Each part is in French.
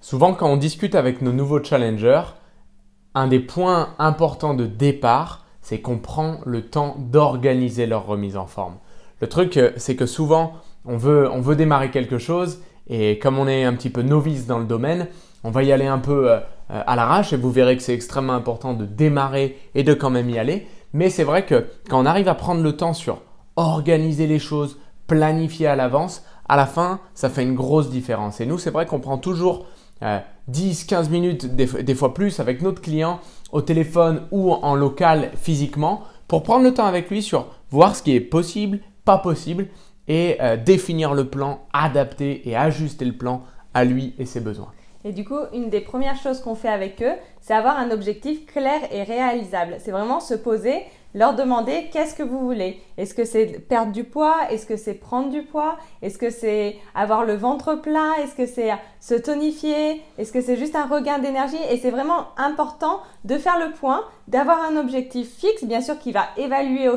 Souvent, quand on discute avec nos nouveaux challengers, un des points importants de départ, c'est qu'on prend le temps d'organiser leur remise en forme. Le truc, c'est que souvent, on veut démarrer quelque chose et comme on est un petit peu novice dans le domaine, on va y aller un peu à l'arrache et vous verrez que c'est extrêmement important de démarrer et de quand même y aller. Mais c'est vrai que quand on arrive à prendre le temps sur organiser les choses, planifier à l'avance, à la fin, ça fait une grosse différence. Et nous, c'est vrai qu'on prend toujours 10-15 minutes, des fois plus, avec notre client au téléphone ou en local physiquement pour prendre le temps avec lui sur voir ce qui est possible, pas possible et définir le plan, adapter et ajuster le plan à lui et ses besoins. Et du coup, une des premières choses qu'on fait avec eux, c'est avoir un objectif clair et réalisable. C'est vraiment se poser, leur demander qu'est-ce que vous voulez. Est-ce que c'est perdre du poids? Est-ce que c'est prendre du poids? Est-ce que c'est avoir le ventre plat? Est-ce que c'est se tonifier? Est-ce que c'est juste un regain d'énergie? Et c'est vraiment important de faire le point, d'avoir un objectif fixe, bien sûr qui va évoluer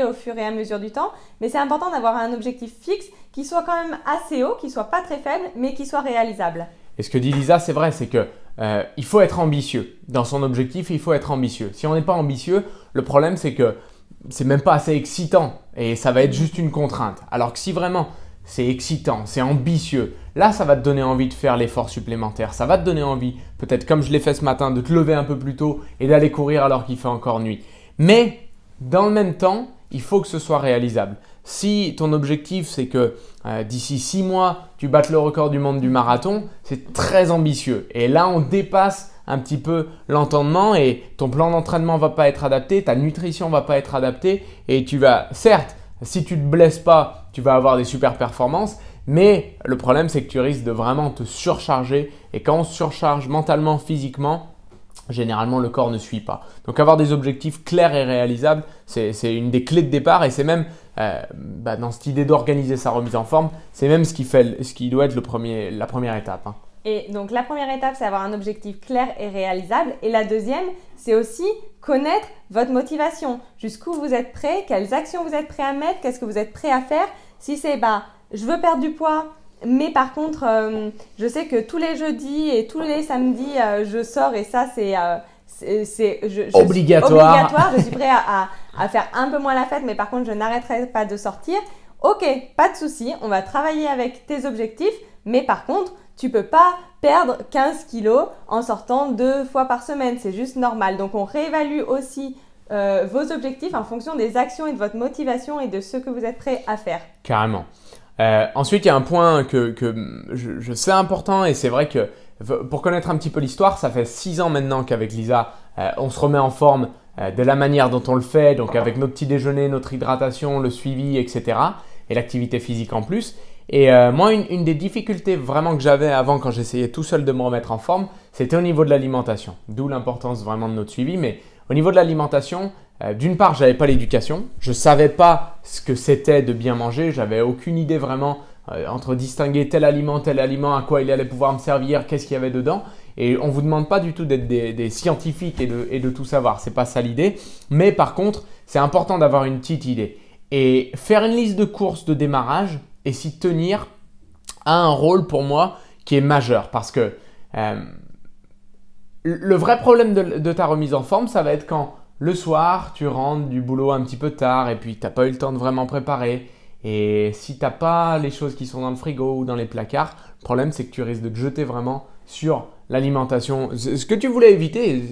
au fur et à mesure du temps. Mais c'est important d'avoir un objectif fixe qui soit quand même assez haut, qui soit pas très faible, mais qui soit réalisable. Et ce que dit Lisa, c'est vrai, c'est que il faut être ambitieux. Dans son objectif, il faut être ambitieux. Si on n'est pas ambitieux, le problème c'est que c'est même pas assez excitant et ça va être juste une contrainte. Alors que si vraiment c'est excitant, c'est ambitieux, là ça va te donner envie de faire l'effort supplémentaire. Ça va te donner envie, peut-être comme je l'ai fait ce matin, de te lever un peu plus tôt et d'aller courir alors qu'il fait encore nuit. Mais dans le même temps, il faut que ce soit réalisable. Si ton objectif c'est que d'ici 6 mois, tu battes le record du monde du marathon, c'est très ambitieux. Et là, on dépasse un petit peu l'entendement et ton plan d'entraînement ne va pas être adapté, ta nutrition ne va pas être adaptée et tu vas, certes, si tu ne te blesses pas, tu vas avoir des super performances, mais le problème c'est que tu risques de vraiment te surcharger et quand on se surcharge mentalement, physiquement, généralement, le corps ne suit pas. Donc, avoir des objectifs clairs et réalisables, c'est une des clés de départ et c'est même dans cette idée d'organiser sa remise en forme, c'est même ce qui doit être la première étape. Hein. Et donc, la première étape, c'est avoir un objectif clair et réalisable. Et la deuxième, c'est aussi connaître votre motivation. Jusqu'où vous êtes prêt, quelles actions vous êtes prêt à mettre, qu'est-ce que vous êtes prêt à faire. Si c'est je veux perdre du poids, mais par contre, je sais que tous les jeudis et tous les samedis, je sors et ça, c'est obligatoire. Je suis prêt à faire un peu moins la fête, mais par contre, je n'arrêterai pas de sortir. Ok, pas de souci, on va travailler avec tes objectifs, mais par contre, tu peux pas perdre 15 kilos en sortant 2 fois par semaine. C'est juste normal. Donc, on réévalue aussi vos objectifs en fonction des actions et de votre motivation et de ce que vous êtes prêt à faire. Carrément. Ensuite, il y a un point que je sais important et c'est vrai que pour connaître un petit peu l'histoire, ça fait 6 ans maintenant qu'avec Lisa, on se remet en forme de la manière dont on le fait, donc avec nos petits déjeuners, notre hydratation, le suivi, etc. et l'activité physique en plus. Et moi, une des difficultés vraiment que j'avais avant quand j'essayais tout seul de me remettre en forme, c'était au niveau de l'alimentation. D'où l'importance vraiment de notre suivi. Mais au niveau de l'alimentation, d'une part, je n'avais pas l'éducation. Je ne savais pas ce que c'était de bien manger. Je n'avais aucune idée vraiment entre distinguer tel aliment, à quoi il allait pouvoir me servir, qu'est-ce qu'il y avait dedans. Et on ne vous demande pas du tout d'être des scientifiques et de tout savoir. Ce n'est pas ça l'idée. Mais par contre, c'est important d'avoir une petite idée. Et faire une liste de courses de démarrage et s'y tenir a un rôle pour moi qui est majeur. Parce que le vrai problème de ta remise en forme, ça va être quand le soir, tu rentres du boulot un petit peu tard et puis tu n'as pas eu le temps de vraiment préparer. Et si tu n'as pas les choses qui sont dans le frigo ou dans les placards, le problème c'est que tu risques de te jeter vraiment sur l'alimentation. Ce que tu voulais éviter,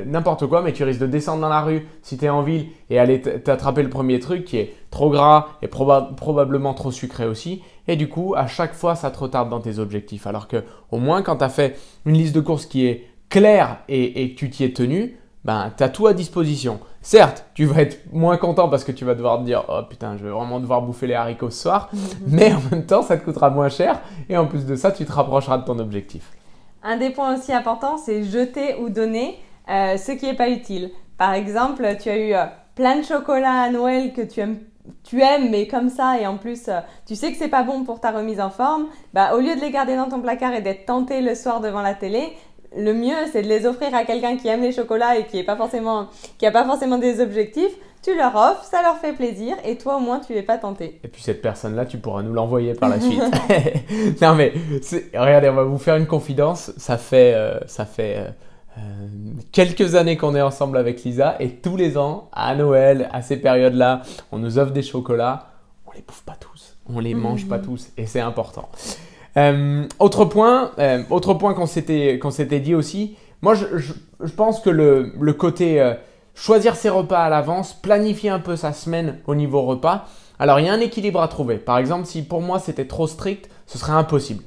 n'importe quoi, mais tu risques de descendre dans la rue si tu es en ville et aller t'attraper le premier truc qui est trop gras et probablement trop sucré aussi. Et du coup, à chaque fois, ça te retarde dans tes objectifs. Alors qu'au moins, quand tu as fait une liste de courses qui est claire et que tu t'y es tenu, tu as tout à disposition. Certes, tu vas être moins content parce que tu vas devoir te dire « Oh putain, je vais vraiment devoir bouffer les haricots ce soir. » Mais en même temps, ça te coûtera moins cher et en plus de ça, tu te rapprocheras de ton objectif. Un des points aussi importants, c'est jeter ou donner ce qui n'est pas utile. Par exemple, tu as eu plein de chocolat à Noël que tu aimes, mais comme ça, et en plus, tu sais que c'est pas bon pour ta remise en forme. Au lieu de les garder dans ton placard et d'être tenté le soir devant la télé, le mieux, c'est de les offrir à quelqu'un qui aime les chocolats et qui n'a pas forcément des objectifs. tu leur offres, ça leur fait plaisir et toi au moins tu n'es pas tenté. Et puis cette personne-là, tu pourras nous l'envoyer par la suite. Non mais, regardez, on va vous faire une confidence. Ça fait quelques années qu'on est ensemble avec Lisa et tous les ans, à Noël, à ces périodes-là, on nous offre des chocolats. On les bouffe pas tous, on les mange pas tous et c'est important. Autre point qu'on s'était dit aussi, moi je pense que le côté choisir ses repas à l'avance, planifier un peu sa semaine au niveau repas. Alors il y a un équilibre à trouver. Par exemple, si pour moi c'était trop strict, ce serait impossible.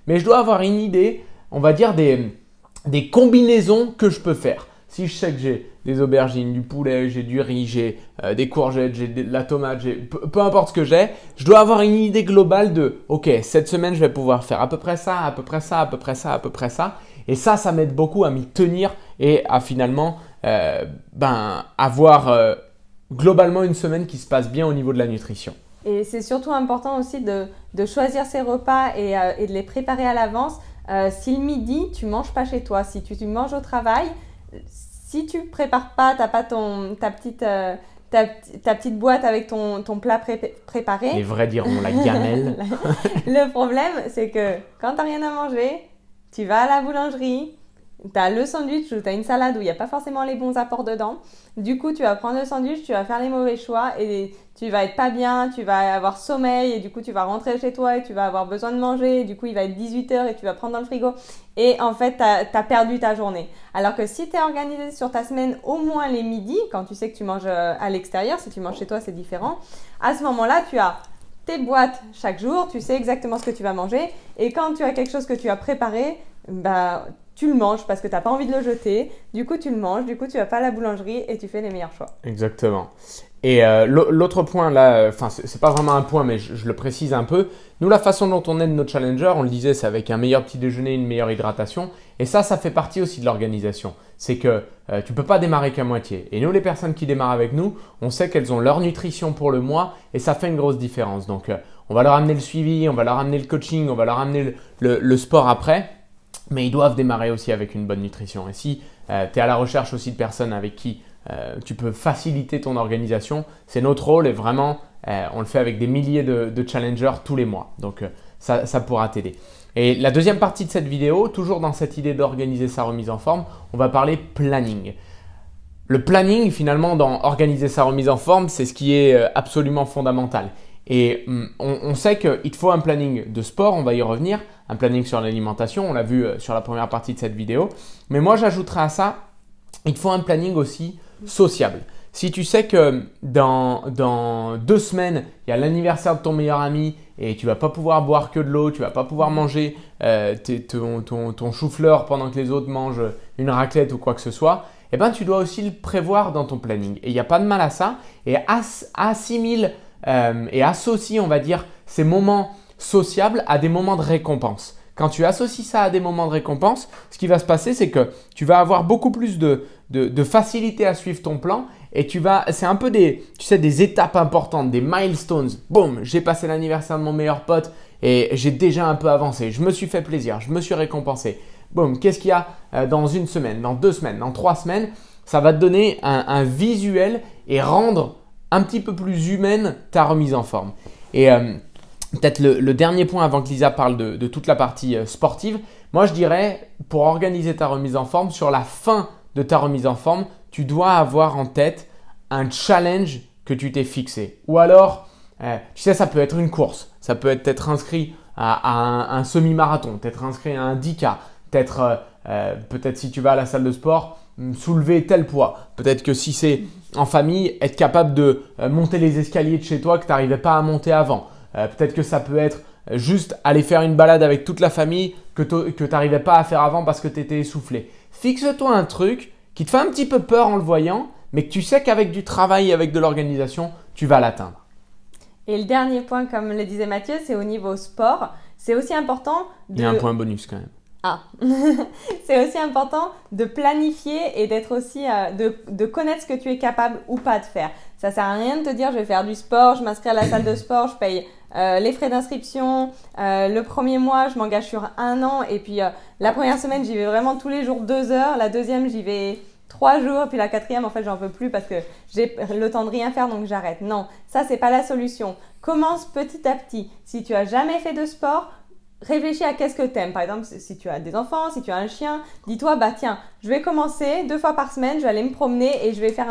Mais je dois avoir une idée, on va dire des combinaisons que je peux faire. Si je sais que j'ai des aubergines, du poulet, j'ai du riz, j'ai des courgettes, j'ai de la tomate, peu importe ce que j'ai, je dois avoir une idée globale de ok, cette semaine je vais pouvoir faire à peu près ça, à peu près ça, à peu près ça, à peu près ça. Et ça m'aide beaucoup à m'y tenir et à finalement avoir globalement une semaine qui se passe bien au niveau de la nutrition. Et c'est surtout important aussi de choisir ses repas et de les préparer à l'avance. Si le midi, tu manges pas chez toi, si tu manges au travail, si tu prépares pas, t'as pas ta petite boîte avec ton plat préparé. Les vrais diront la gamelle. Le problème, c'est que quand t'as rien à manger, tu vas à la boulangerie, tu as le sandwich ou tu as une salade où il n'y a pas forcément les bons apports dedans. Du coup, tu vas prendre le sandwich, tu vas faire les mauvais choix et tu vas être pas bien, tu vas avoir sommeil et du coup, tu vas rentrer chez toi et tu vas avoir besoin de manger. Et du coup, il va être 18h et tu vas prendre dans le frigo. Et en fait, tu as perdu ta journée. Alors que si tu es organisé sur ta semaine au moins les midis, quand tu sais que tu manges à l'extérieur, si tu manges chez toi, c'est différent. À ce moment-là, tu as tes boîtes chaque jour, tu sais exactement ce que tu vas manger. Et quand tu as quelque chose que tu as préparé, tu le manges parce que tu n'as pas envie de le jeter. Du coup, tu le manges. Du coup, tu vas pas à la boulangerie et tu fais les meilleurs choix. Exactement. Et l'autre point là, c'est pas vraiment un point, mais je le précise un peu. Nous, la façon dont on aide nos challengers, on le disait, c'est avec un meilleur petit déjeuner, une meilleure hydratation. Et ça fait partie aussi de l'organisation. C'est que tu peux pas démarrer qu'à moitié. Et nous, les personnes qui démarrent avec nous, on sait qu'elles ont leur nutrition pour le mois et ça fait une grosse différence. Donc, on va leur amener le suivi, on va leur amener le coaching, on va leur amener le sport après. Mais ils doivent démarrer aussi avec une bonne nutrition. Et si tu es à la recherche aussi de personnes avec qui tu peux faciliter ton organisation, c'est notre rôle et vraiment, on le fait avec des milliers de challengers tous les mois. Donc, ça pourra t'aider. Et la deuxième partie de cette vidéo, toujours dans cette idée d'organiser sa remise en forme, on va parler planning. Le planning, finalement, dans organiser sa remise en forme, c'est ce qui est absolument fondamental. Et on sait qu'il te faut un planning de sport, on va y revenir, un planning sur l'alimentation, on l'a vu sur la première partie de cette vidéo. Mais moi, j'ajouterais à ça, il te faut un planning aussi sociable. Si tu sais que dans 2 semaines, il y a l'anniversaire de ton meilleur ami et tu vas pas pouvoir boire que de l'eau, tu vas pas pouvoir manger ton chou-fleur pendant que les autres mangent une raclette ou quoi que ce soit, eh ben, tu dois aussi le prévoir dans ton planning. Et il n'y a pas de mal à ça. Et assimile et associe, on va dire, ces moments sociables à des moments de récompense. Quand tu associes ça à des moments de récompense, ce qui va se passer, c'est que tu vas avoir beaucoup plus de facilité à suivre ton plan et c'est un peu des étapes importantes, des milestones. Boum, j'ai passé l'anniversaire de mon meilleur pote et j'ai déjà un peu avancé. Je me suis fait plaisir, je me suis récompensé. Boum, qu'est-ce qu'il y a dans 1 semaine, dans 2 semaines, dans 3 semaines? Ça va te donner un visuel et rendre un petit peu plus humaine ta remise en forme. Et peut-être le dernier point avant que Lisa parle de toute la partie sportive, moi je dirais pour organiser ta remise en forme, sur la fin de ta remise en forme, tu dois avoir en tête un challenge que tu t'es fixé. Ou alors, tu sais, ça peut être une course, ça peut être t'être inscrit à un semi-marathon, t'être inscrit à un 10K, peut-être si tu vas à la salle de sport, soulever tel poids. Peut-être que si c'est en famille, être capable de monter les escaliers de chez toi que tu n'arrivais pas à monter avant. Peut-être que ça peut être juste aller faire une balade avec toute la famille que tu n'arrivais pas à faire avant parce que tu étais essoufflé. Fixe-toi un truc qui te fait un petit peu peur en le voyant, mais que tu sais qu'avec du travail et avec de l'organisation, tu vas l'atteindre. Et le dernier point, comme le disait Mathieu, c'est au niveau sport. C'est aussi important Il y a un point bonus quand même. Ah, c'est aussi important de planifier et d'être aussi de connaître ce que tu es capable ou pas de faire. Ça sert à rien de te dire je vais faire du sport, je m'inscris à la salle de sport, je paye les frais d'inscription. Le premier mois, je m'engage sur 1 an et puis la première semaine, j'y vais vraiment tous les jours 2 heures. La deuxième, j'y vais 3 jours, puis la 4e, en fait, j'en peux plus parce que j'ai le temps de rien faire, donc j'arrête. Non, ça, c'est pas la solution. Commence petit à petit. Si tu as jamais fait de sport, réfléchis à qu'est-ce que tu aimes. Par exemple, si tu as des enfants, si tu as un chien, dis-toi, bah tiens, je vais commencer 2 fois par semaine, je vais aller me promener et je vais faire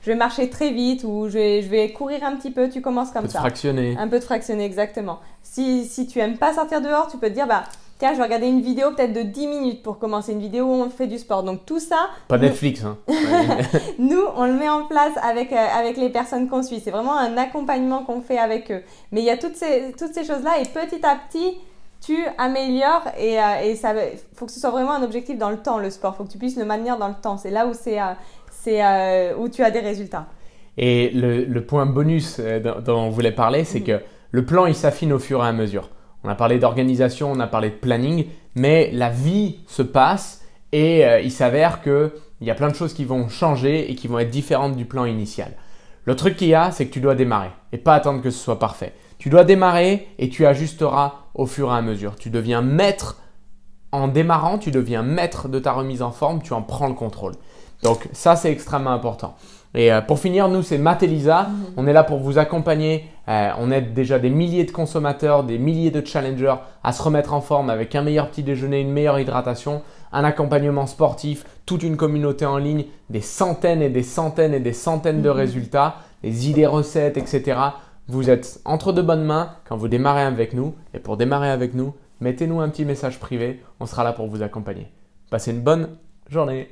je vais marcher très vite ou je vais courir un petit peu. Tu commences comme ça. Fractionner. Un peu de fractionner, exactement. Si tu aimes pas sortir dehors, tu peux te dire, bah tiens, je vais regarder une vidéo peut-être de 10 minutes pour commencer, une vidéo où on fait du sport. Donc tout ça… Pas Netflix, hein. Nous, on le met en place avec les personnes qu'on suit. C'est vraiment un accompagnement qu'on fait avec eux. Mais il y a toutes ces choses-là et petit à petit, tu améliores et ça faut que ce soit vraiment un objectif dans le temps, le sport. Il faut que tu puisses le maintenir dans le temps. C'est là où où tu as des résultats. Et le point bonus dont on voulait parler, c'est que le plan, il s'affine au fur et à mesure. On a parlé d'organisation, on a parlé de planning, mais la vie se passe et il s'avère qu'il y a plein de choses qui vont changer et qui vont être différentes du plan initial. Le truc qu'il y a, c'est que tu dois démarrer et pas attendre que ce soit parfait. Tu dois démarrer et tu ajusteras au fur et à mesure. Tu deviens maître en démarrant, tu deviens maître de ta remise en forme, tu en prends le contrôle. Donc ça, c'est extrêmement important. Et pour finir, nous, c'est Matt et Lisa. On est là pour vous accompagner. On aide déjà des milliers de consommateurs, des milliers de challengers à se remettre en forme avec un meilleur petit déjeuner, une meilleure hydratation, un accompagnement sportif, toute une communauté en ligne, des centaines et des centaines et des centaines de résultats, des idées recettes, etc. Vous êtes entre de bonnes mains quand vous démarrez avec nous. Et pour démarrer avec nous, mettez-nous un petit message privé. On sera là pour vous accompagner. Passez une bonne journée.